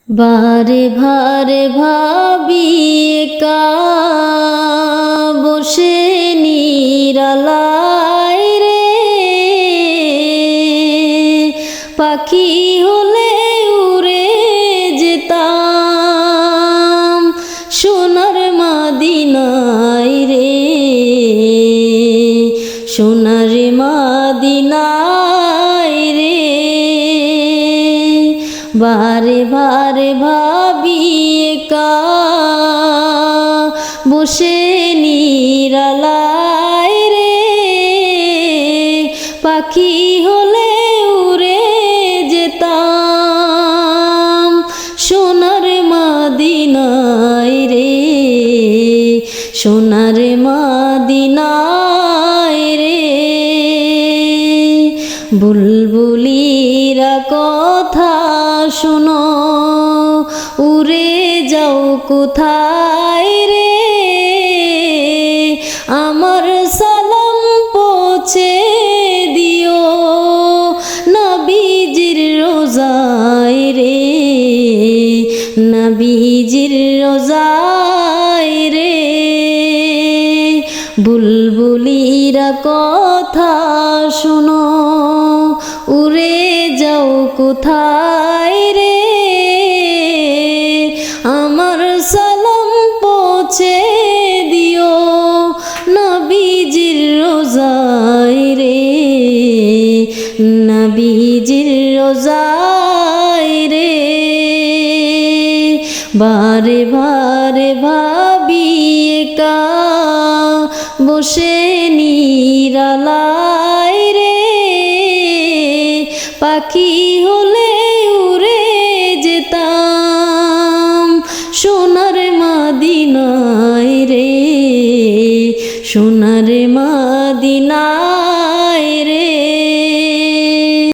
বারে ভারে ভাবি একা বসে নিরালায় রে, পাখি হলে উড়ে যেতাম সোনার মদিনায় রে, সোনার মদিনায় রে। বারে বারে ভাবি একা বসে নিরালায় রে, পাখি হলে উড়ে যেতাম সোনার মদিনায় রে, সোনার মদিনায় রে। বুলবুলিরা কথা শোনো, উড়ে যাও কোথায় রে, আমার সালাম পৌঁছে দিও নবীজির রোজায় রে, নবীজির রোজায় রে। বুলবুলিরা কথা শোনো, উড়ে যাও কোথায় রে, আমার সালাম পৌঁছে দিও নবীজির রোজায় রে, নবীজির রোজায় রে। বারে বারে ভাবি একা বসে নিরালায় রে, পাখি হলে উড়ে যেতাম সোনার মদিনায় রে, সোনার মদিনায়।